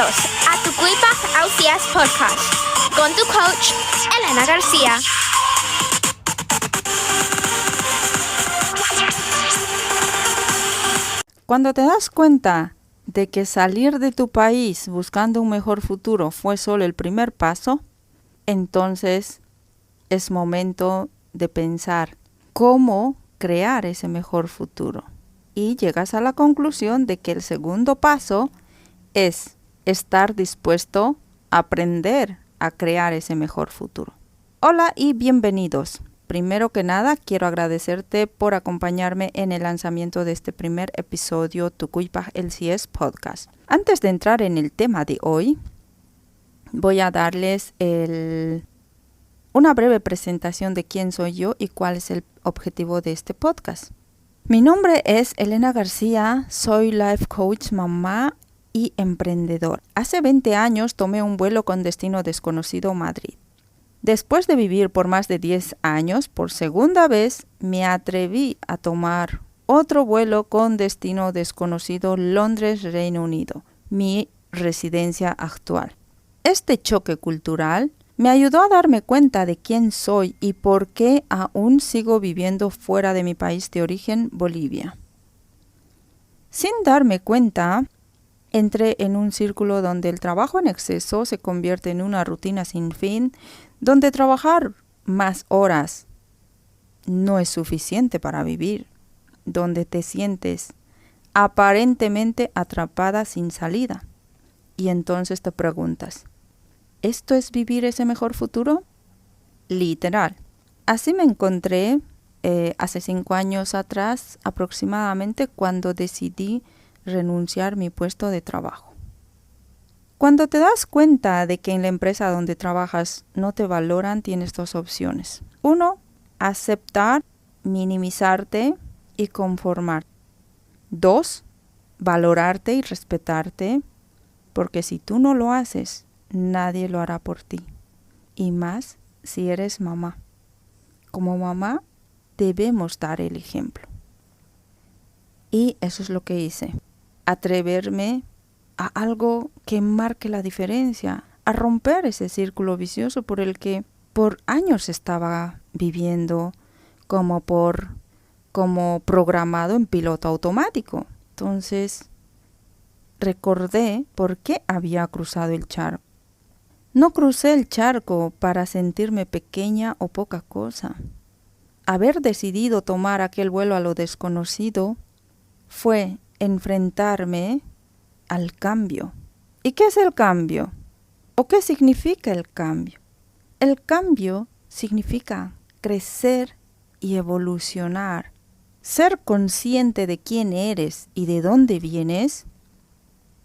Bienvenidos a Tucuipa Ausias Podcast con tu coach, Elena García. Cuando te das cuenta de que salir de tu país buscando un mejor futuro fue solo el primer paso, entonces es momento de pensar cómo crear ese mejor futuro. Y llegas a la conclusión de que el segundo paso es estar dispuesto a aprender a crear ese mejor futuro. Hola y bienvenidos. Primero que nada, quiero agradecerte por acompañarme en el lanzamiento de este primer episodio Tucuipa LCS Podcast. Antes de entrar en el tema de hoy, voy a darles una breve presentación de quién soy yo y cuál es el objetivo de este podcast. Mi nombre es Elena García, soy life coach, mamá y emprendedor. Hace 20 años tomé un vuelo con destino desconocido a Madrid. Después de vivir por más de 10 años, por segunda vez me atreví a tomar otro vuelo con destino desconocido Londres, Reino Unido, mi residencia actual. Este choque cultural me ayudó a darme cuenta de quién soy y por qué aún sigo viviendo fuera de mi país de origen, Bolivia. Sin darme cuenta, entré en un círculo donde el trabajo en exceso se convierte en una rutina sin fin, donde trabajar más horas no es suficiente para vivir, donde te sientes aparentemente atrapada sin salida. Y entonces te preguntas, ¿esto es vivir ese mejor futuro? Literal. Así me encontré hace 5 años atrás aproximadamente cuando decidí renunciar a mi puesto de trabajo. Cuando te das cuenta de que en la empresa donde trabajas no te valoran, tienes 2 opciones. 1, aceptar, minimizarte y conformar. 2, valorarte y respetarte, porque si tú no lo haces, nadie lo hará por ti. Y más si eres mamá. Como mamá, debemos dar el ejemplo. Y eso es lo que hice. Atreverme a algo que marque la diferencia, a romper ese círculo vicioso por el que por años estaba viviendo como programado en piloto automático. Entonces, recordé por qué había cruzado el charco. No crucé el charco para sentirme pequeña o poca cosa. Haber decidido tomar aquel vuelo a lo desconocido fue enfrentarme al cambio. ¿Y qué es el cambio? ¿O qué significa el cambio? El cambio significa crecer y evolucionar. Ser consciente de quién eres y de dónde vienes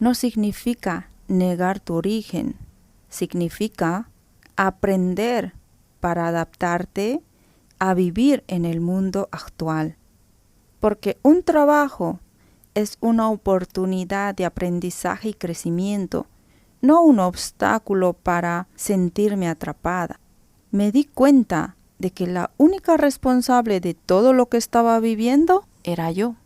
no significa negar tu origen. Significa aprender para adaptarte a vivir en el mundo actual. Porque un trabajo es una oportunidad de aprendizaje y crecimiento, no un obstáculo para sentirme atrapada. Me di cuenta de que la única responsable de todo lo que estaba viviendo era yo.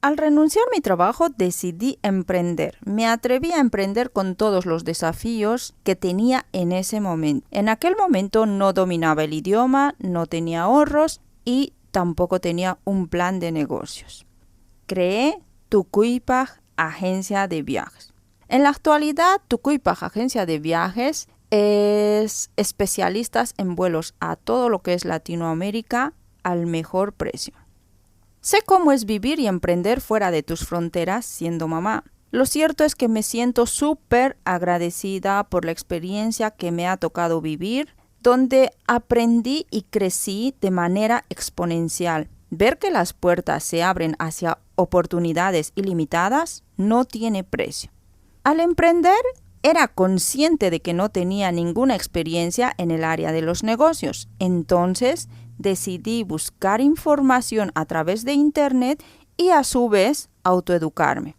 Al renunciar a mi trabajo decidí emprender. Me atreví a emprender con todos los desafíos que tenía en ese momento. En aquel momento no dominaba el idioma, no tenía ahorros y tampoco tenía un plan de negocios. Creé Tucuipa Agencia de Viajes. En la actualidad, Tucuipa Agencia de Viajes es especialistas en vuelos a todo lo que es Latinoamérica al mejor precio. Sé cómo es vivir y emprender fuera de tus fronteras siendo mamá. Lo cierto es que me siento súper agradecida por la experiencia que me ha tocado vivir, donde aprendí y crecí de manera exponencial. Ver que las puertas se abren hacia oportunidades ilimitadas no tiene precio. Al emprender, era consciente de que no tenía ninguna experiencia en el área de los negocios. Entonces, decidí buscar información a través de Internet y a su vez autoeducarme.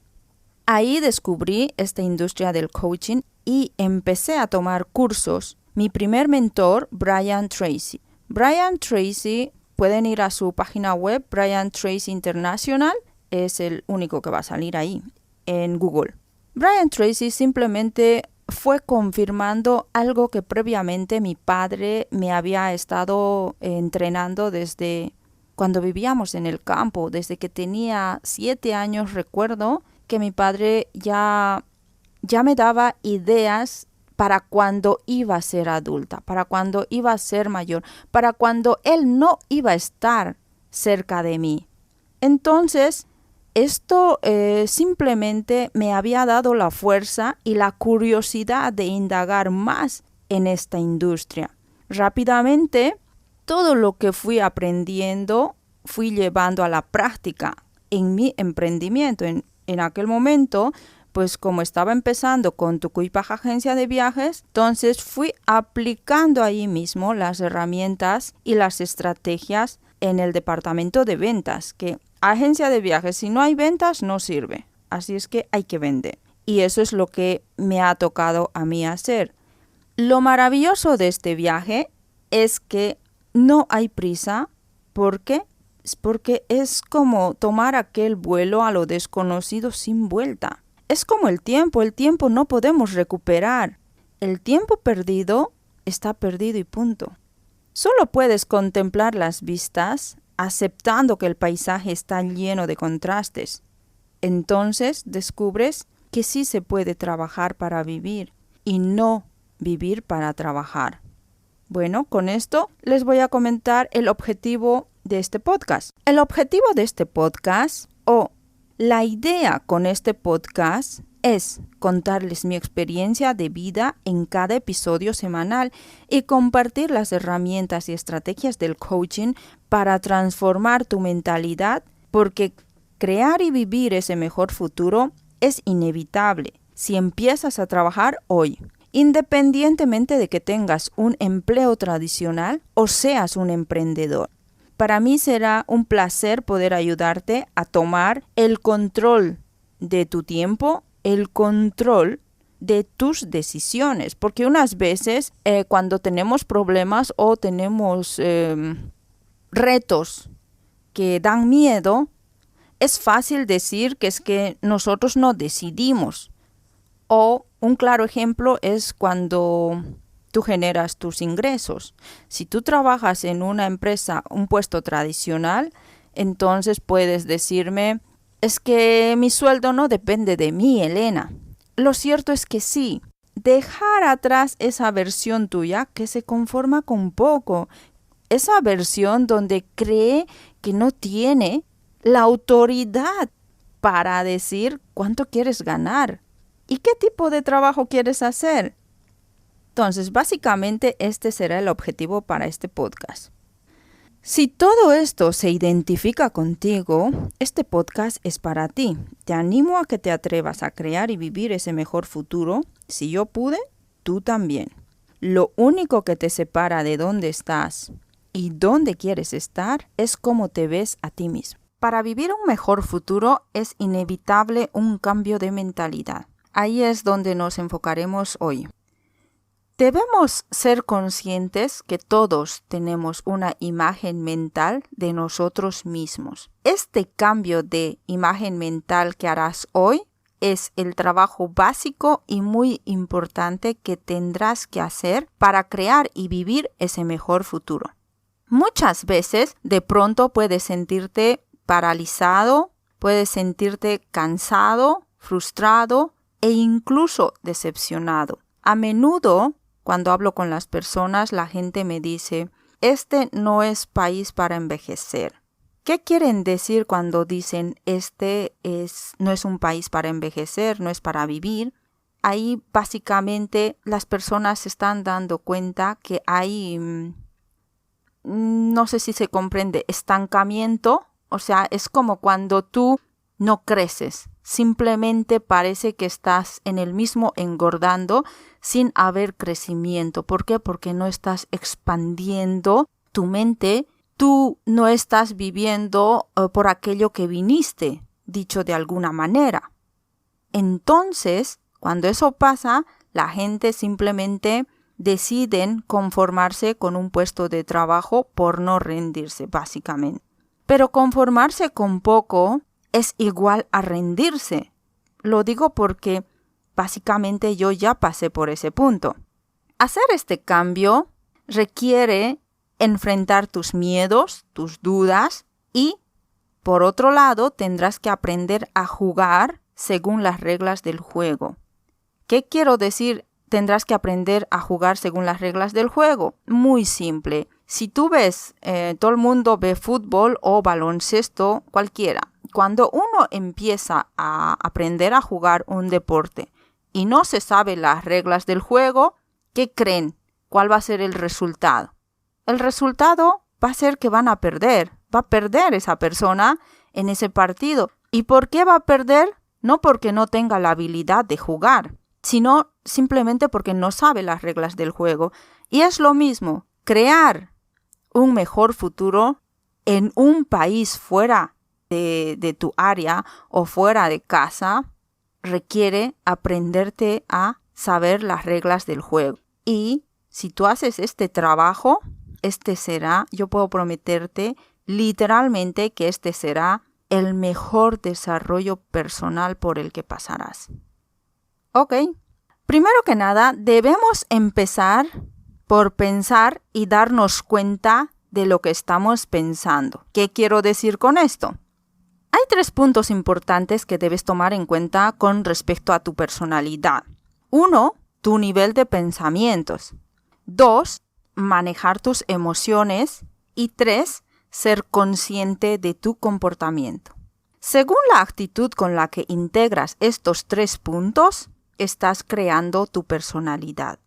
Ahí descubrí esta industria del coaching y empecé a tomar cursos. Mi primer mentor, Brian Tracy. Brian Tracy, pueden ir a su página web, Brian Tracy International, es el único que va a salir ahí en Google. Brian Tracy simplemente fue confirmando algo que previamente mi padre me había estado entrenando desde cuando vivíamos en el campo. Desde que tenía 7 años recuerdo que mi padre ya me daba ideas para cuando iba a ser adulta, para cuando iba a ser mayor, para cuando él no iba a estar cerca de mí. Entonces, esto simplemente me había dado la fuerza y la curiosidad de indagar más en esta industria. Rápidamente, todo lo que fui aprendiendo, fui llevando a la práctica en mi emprendimiento. En aquel momento, pues como estaba empezando con Tucuypaja Agencia de Viajes, entonces fui aplicando ahí mismo las herramientas y las estrategias en el departamento de ventas, que agencia de viajes, si no hay ventas, no sirve. Así es que hay que vender. Y eso es lo que me ha tocado a mí hacer. Lo maravilloso de este viaje es que no hay prisa. ¿Por qué? Porque es como tomar aquel vuelo a lo desconocido sin vuelta. Es como el tiempo no podemos recuperar. El tiempo perdido está perdido y punto. Solo puedes contemplar las vistas, aceptando que el paisaje está lleno de contrastes. Entonces descubres que sí se puede trabajar para vivir y no vivir para trabajar. Bueno, con esto les voy a comentar el objetivo de este podcast. El objetivo de este podcast, la idea con este podcast, es contarles mi experiencia de vida en cada episodio semanal y compartir las herramientas y estrategias del coaching para transformar tu mentalidad, porque crear y vivir ese mejor futuro es inevitable si empiezas a trabajar hoy, independientemente de que tengas un empleo tradicional o seas un emprendedor. Para mí será un placer poder ayudarte a tomar el control de tu tiempo, el control de tus decisiones, porque unas veces cuando tenemos problemas o tenemos retos que dan miedo, es fácil decir que es que nosotros no decidimos. O un claro ejemplo es cuando tú generas tus ingresos. Si tú trabajas en una empresa, un puesto tradicional, entonces puedes decirme, es que mi sueldo no depende de mí, Elena. Lo cierto es que sí. Dejar atrás esa versión tuya que se conforma con poco. Esa versión donde cree que no tiene la autoridad para decir cuánto quieres ganar y qué tipo de trabajo quieres hacer. Entonces, básicamente, este será el objetivo para este podcast. Si todo esto se identifica contigo, este podcast es para ti. Te animo a que te atrevas a crear y vivir ese mejor futuro. Si yo pude, tú también. Lo único que te separa de dónde estás y dónde quieres estar es cómo te ves a ti mismo. Para vivir un mejor futuro es inevitable un cambio de mentalidad. Ahí es donde nos enfocaremos hoy. Debemos ser conscientes que todos tenemos una imagen mental de nosotros mismos. Este cambio de imagen mental que harás hoy es el trabajo básico y muy importante que tendrás que hacer para crear y vivir ese mejor futuro. Muchas veces de pronto puedes sentirte paralizado, puedes sentirte cansado, frustrado e incluso decepcionado. A menudo, cuando hablo con las personas, la gente me dice, este no es país para envejecer. ¿Qué quieren decir cuando dicen no es un país para envejecer, no es para vivir? Ahí básicamente las personas se están dando cuenta que hay, no sé si se comprende, estancamiento. O sea, es como cuando tú no creces. Simplemente parece que estás en el mismo engordando sin haber crecimiento. ¿Por qué? Porque no estás expandiendo tu mente. Tú no estás viviendo por aquello que viniste, dicho de alguna manera. Entonces, cuando eso pasa, la gente simplemente deciden conformarse con un puesto de trabajo por no rendirse, básicamente. Pero conformarse con poco es igual a rendirse. Lo digo porque básicamente yo ya pasé por ese punto. Hacer este cambio requiere enfrentar tus miedos, tus dudas y, por otro lado, tendrás que aprender a jugar según las reglas del juego. ¿Qué quiero decir? Tendrás que aprender a jugar según las reglas del juego. Muy simple. Si tú ves, todo el mundo ve fútbol o baloncesto, cualquiera. Cuando uno empieza a aprender a jugar un deporte y no se sabe las reglas del juego, ¿qué creen? ¿Cuál va a ser el resultado? El resultado va a ser que van a perder. Va a perder esa persona en ese partido. ¿Y por qué va a perder? No porque no tenga la habilidad de jugar, sino simplemente porque no sabe las reglas del juego. Y es lo mismo, crear un mejor futuro en un país fuera de tu área o fuera de casa requiere aprenderte a saber las reglas del juego. Y si tú haces este trabajo, yo puedo prometerte literalmente que este será el mejor desarrollo personal por el que pasarás. Ok, primero que nada, debemos empezar por pensar y darnos cuenta de lo que estamos pensando. ¿Qué quiero decir con esto? Hay 3 puntos importantes que debes tomar en cuenta con respecto a tu personalidad. 1, tu nivel de pensamientos. 2, manejar tus emociones. Y 3, ser consciente de tu comportamiento. Según la actitud con la que integras estos 3 puntos, estás creando tu personalidad.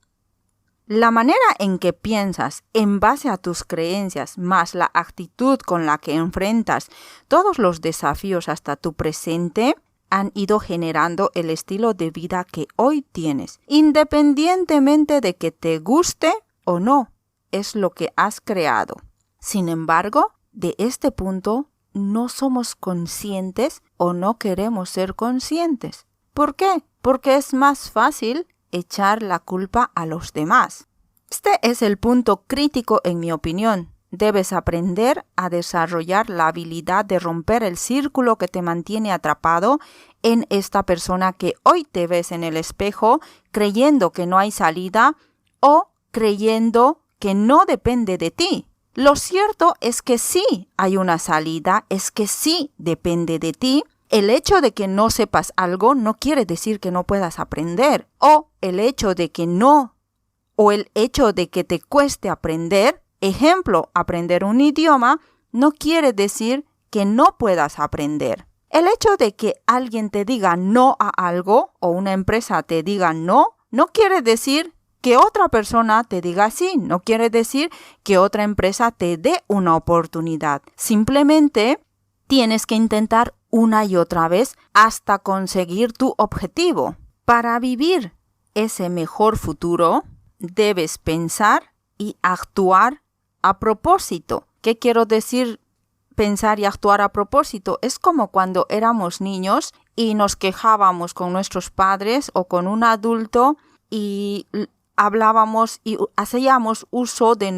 La manera en que piensas en base a tus creencias más la actitud con la que enfrentas todos los desafíos hasta tu presente han ido generando el estilo de vida que hoy tienes, independientemente de que te guste o no, es lo que has creado. Sin embargo, de este punto no somos conscientes o no queremos ser conscientes. ¿Por qué? Porque es más fácil echar la culpa a los demás. Este es el punto crítico en mi opinión. Debes aprender a desarrollar la habilidad de romper el círculo que te mantiene atrapado en esta persona que hoy te ves en el espejo creyendo que no hay salida o creyendo que no depende de ti. Lo cierto es que sí hay una salida, es que sí depende de ti. El hecho de que no sepas algo no quiere decir que no puedas aprender. O el hecho de que te cueste aprender, ejemplo, aprender un idioma, no quiere decir que no puedas aprender. El hecho de que alguien te diga no a algo o una empresa te diga no quiere decir que otra persona te diga sí, no quiere decir que otra empresa te dé una oportunidad. Simplemente tienes que intentar una y otra vez hasta conseguir tu objetivo. Para vivir ese mejor futuro, debes pensar y actuar a propósito. ¿Qué quiero decir pensar y actuar a propósito? Es como cuando éramos niños y nos quejábamos con nuestros padres o con un adulto y hablábamos y hacíamos uso de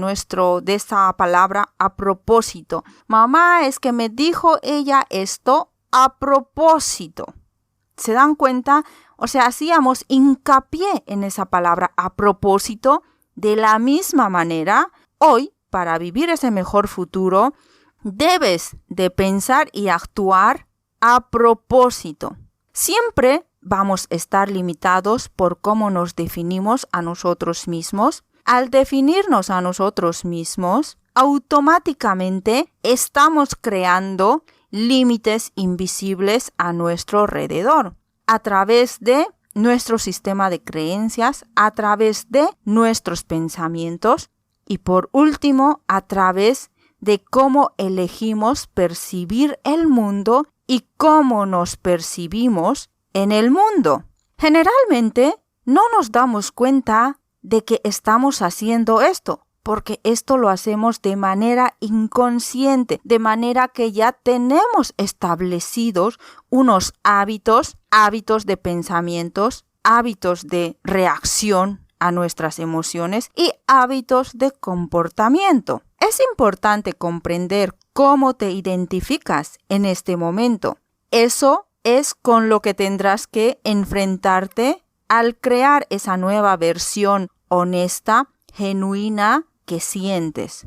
esa palabra a propósito. Mamá, es que me dijo ella esto a propósito. ¿Se dan cuenta? O sea, hacíamos hincapié en esa palabra a propósito. De la misma manera, hoy, para vivir ese mejor futuro, debes de pensar y actuar a propósito. Siempre vamos a estar limitados por cómo nos definimos a nosotros mismos. Al definirnos a nosotros mismos, automáticamente estamos creando límites invisibles a nuestro alrededor, a través de nuestro sistema de creencias, a través de nuestros pensamientos y por último, a través de cómo elegimos percibir el mundo y cómo nos percibimos en el mundo. Generalmente no nos damos cuenta de que estamos haciendo esto, porque esto lo hacemos de manera inconsciente, de manera que ya tenemos establecidos unos hábitos de pensamientos, hábitos de reacción a nuestras emociones y hábitos de comportamiento. Es importante comprender cómo te identificas en este momento. Eso es con lo que tendrás que enfrentarte al crear esa nueva versión honesta, genuina que sientes.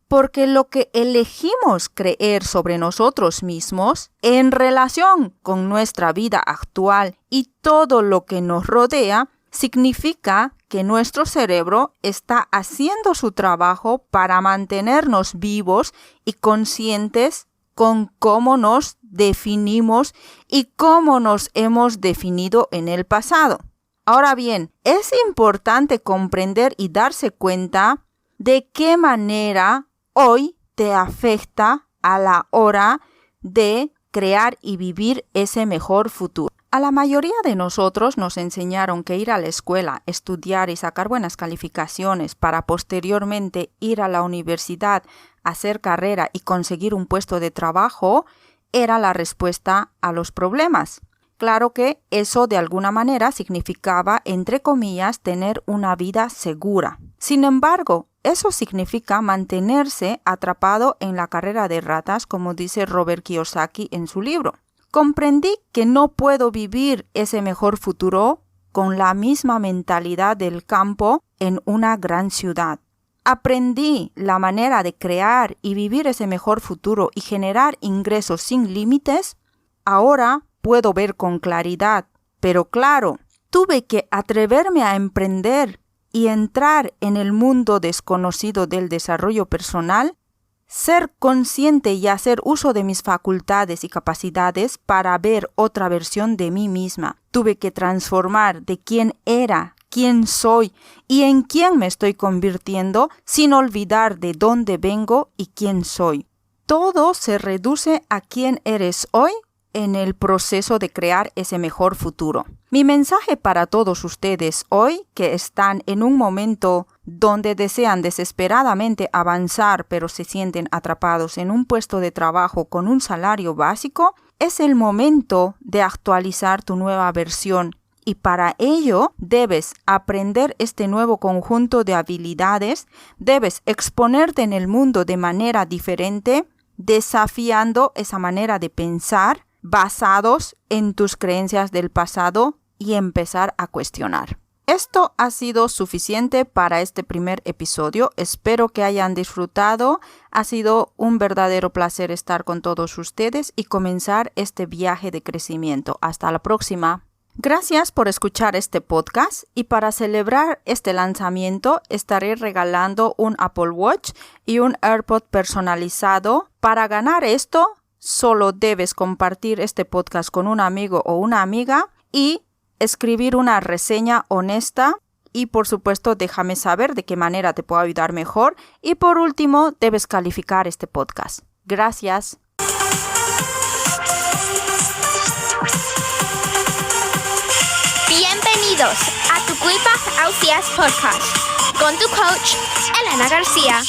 Porque lo que elegimos creer sobre nosotros mismos en relación con nuestra vida actual y todo lo que nos rodea, significa que nuestro cerebro está haciendo su trabajo para mantenernos vivos y conscientes con cómo nos definimos y cómo nos hemos definido en el pasado. Ahora bien, es importante comprender y darse cuenta de qué manera hoy te afecta a la hora de crear y vivir ese mejor futuro. A la mayoría de nosotros nos enseñaron que ir a la escuela, estudiar y sacar buenas calificaciones para posteriormente ir a la universidad, hacer carrera y conseguir un puesto de trabajo era la respuesta a los problemas. Claro que eso de alguna manera significaba, entre comillas, tener una vida segura. Sin embargo, eso significa mantenerse atrapado en la carrera de ratas, como dice Robert Kiyosaki en su libro. Comprendí que no puedo vivir ese mejor futuro con la misma mentalidad del campo en una gran ciudad. Aprendí la manera de crear y vivir ese mejor futuro y generar ingresos sin límites. Ahora puedo ver con claridad, pero claro, tuve que atreverme a emprender y entrar en el mundo desconocido del desarrollo personal, ser consciente y hacer uso de mis facultades y capacidades para ver otra versión de mí misma. Tuve que transformar de quién era, quién soy y en quién me estoy convirtiendo sin olvidar de dónde vengo y quién soy. Todo se reduce a quién eres hoy en el proceso de crear ese mejor futuro. Mi mensaje para todos ustedes hoy que están en un momento donde desean desesperadamente avanzar pero se sienten atrapados en un puesto de trabajo con un salario básico, es el momento de actualizar tu nueva versión y para ello debes aprender este nuevo conjunto de habilidades, debes exponerte en el mundo de manera diferente, desafiando esa manera de pensar, basados en tus creencias del pasado y empezar a cuestionar. Esto ha sido suficiente para este primer episodio. Espero que hayan disfrutado. Ha sido un verdadero placer estar con todos ustedes y comenzar este viaje de crecimiento. Hasta la próxima. Gracias por escuchar este podcast y para celebrar este lanzamiento estaré regalando un Apple Watch y un AirPod personalizado. Para ganar esto, solo debes compartir este podcast con un amigo o una amiga y escribir una reseña honesta y por supuesto déjame saber de qué manera te puedo ayudar mejor y por último debes calificar este podcast. Gracias. Bienvenidos a Tu Culpa Ausias Podcast con tu coach, Elena García.